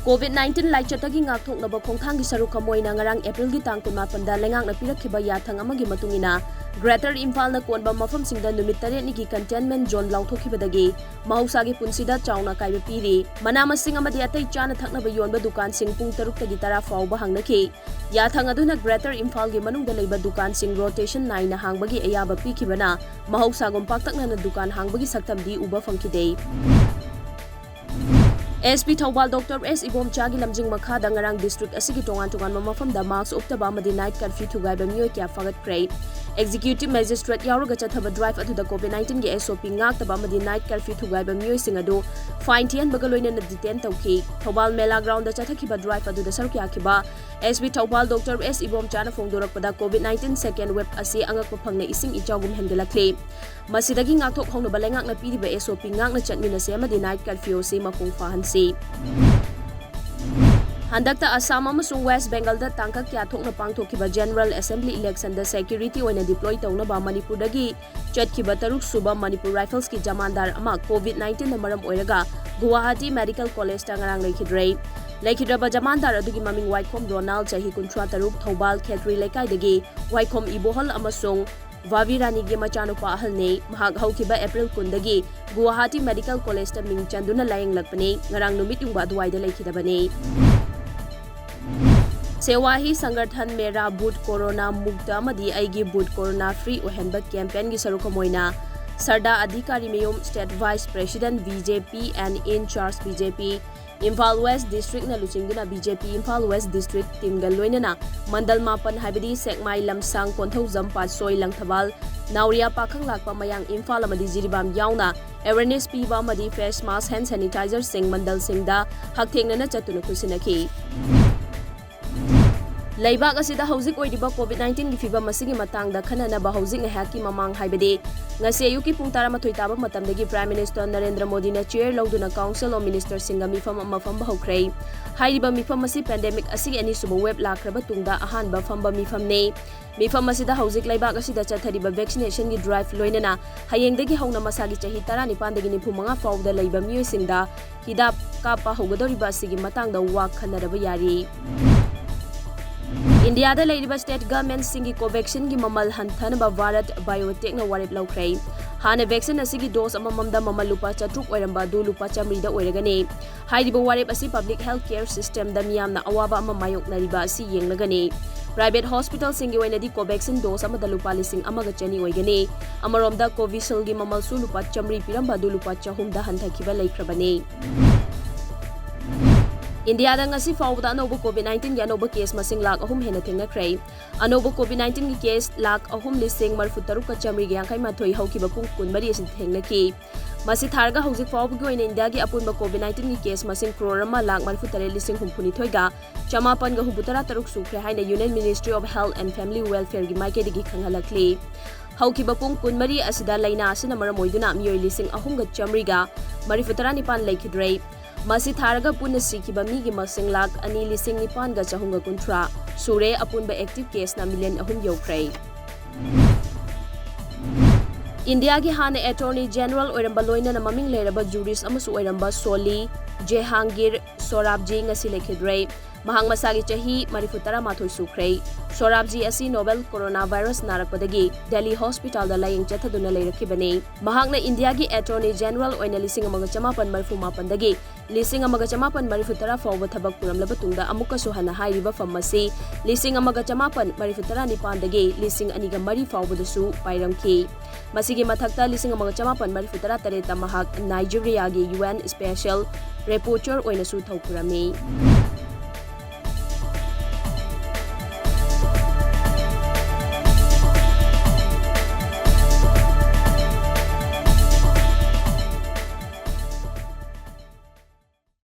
COVID-19 laichatagi ngakthoknaba khongthanggi saruk amoina ngarang April gi tang 18 da lengakna pirakhiba yathang amagi matungina Greater Imphal na konba mafamsingda numit 8 ni gi containment zone lauthokibadagi mahusagi punsida chauna kaiba piri manamasing amadi atai chana thaknaba yonba dukan sing pung 6 tagi 10 fawba hangnaki yathang aduna Greater Imphal gi manungda leiba dukan sing rotation 9 na hangbagi ayaba pikibana mahusagom paktakna na dukan hangbagi saktamdi uba fangkide SP THOUBAL Dr. S. Ibomchagi lamjing makhada ngarang district asigi tongan-tongan mamafamda marks uktaba amadi night curfew thugaiba miyoi kya fagatkhre Executive Magistrate yauraga chathaba drive aduda COVID-19 gi SOP ngaktaba amadi night curfew thugaiba miyoi sing adu fine thian bagaloina na detain tawki THOUBAL Mela ground da chathakiba drive aduda sarukya khiba SP THOUBAL Dr. S. Ibomchana fongdorakpada COVID-19 second wave asi angakpa phangna ising ichawgum hengalakle masidagi ngakthok hongnaba lengakna piriba SOP ngakna chatminase amadi night curfew si mapung fahansi Handakta Assam amasung West Bengal da tangkak kya thokna pangthokiba General Assembly election da security oina deploy tawna Manipur dagi chatkiba taruk suba Manipur Rifles ki jamandar ama COVID-19 na maram oiraga Guwahati Medical College ta ngarang Laikhidraba jamandar adugi maming Waikhom Ronald chahi 13 Thoubal Khetri Lekai dagi Waikhom Ibohal amasung Vavirani gi machanupa ahalne mahak haukiba April 10 dagi Guwahati Medical College ta ming chanduna layeng lakpane ngarang numit yung baduwai da laikhidabane Sewahi Sangathan Mera Boot Corona Mukta Madi Aigi Boot Corona Free Ohenba campaign gi sarukamoina Sarda Adhikari Mayom State Vice President BJP and in charge BJP Imphal West District na luchingduna BJP Imphal West District team galoinana Mandal Mapan Habidi Sekmai Lamsang Konthau Zampat Soi Langthabal Nauria Pakhang Lakpa Mayang Imphal Amadi Jiribam Yauna awareness piba Madi face mask hand sanitizer sing Mandal Singda Hakthengna Chatuna Kusinaki Laibak asida haujik oidiba COVID-19 gi fibam masigi matangda khananaba haujik ngahaki mamang haibade ngasi ayuki pung 12 taba matamdagi Prime Minister Narendra Modi na chair lauduna Council of Ministers singa mifam mafam bahukrai haidiba mifam masi pandemic asigi ani suba web lakraba tungda ahanba famba mifam ne mifam asida haujik laibak asida chathariba vaccination gi drive loinana hayengdagi hauna masagi chahi 19 dagi 95 fawda laiba miyoi singda hidap kapa hogadoriba asigi matangda wak khanaraba yari India da ladiba state government singi covaxin gi mamal hanthanaba Bharat Biotech na warep laukhrai hana vaccine asigi dose amamamda mamal lupa chatruk oiramba du lupa chamri da oiragani haidiba warep asi public health care system da miyamna awaba ama mayok nariba asi yenglagani private hospital singi oinadi covaxin dose amada lupa lising amaga chani oigani amaromda Covishield gi mamal su lupa chamri piramba du lupa chahum da hanthakiba laikhrabani India da ngasi fawda anoba COVID-19 ya anoba case masing lakh ahum hena thengakrai anoba COVID-19 gi case lakh ahum lising marfutaruk ka chamri gi yankai mathoi haukiba pung 12 asin thengnaki masi tharga hojik fawbu gi oina India gi apunba COVID-19 gi case masing crorama lakh marfutare lising humphuni thoiga chamapan ga hubutara taruk sukre haina Union Ministry of Health and Family Welfare gi maike gi khanghalakli haukiba pung 12 asida laina asina maramoiduna miyoi lising ahum ga chamri ga marifutara nipan laikhidrei Masi tharga punna sikiba migi masing lakh ani lising nipan ga chahunga kuntra sure apunba active case na million ahum yokrai India gi hana Attorney General oiramba loina na maming leraba jurist amasu oiramba SOLI Jehangir SORABJEE ngasi lekhidrei mahang masagi chahi marifutara mathoi sukhrei SORABJEE asi novel coronavirus narakpadagi Delhi hospital da laying chathaduna leirakibani mahangna India gi Attorney General oina lising amaga chamapan marfumapan dagi lising amaga chamapan marifutara fawba thabak puramlaba tungda amuka suhana hairiba famasi lising amaga chamapan marifutara nipan dagi lising aniga mari fawba dasu pairamki masigi mathakta lising amaga chamapan marifutara tareta mahak Nigeria gi UN Special Rapporteur oina su thawpurami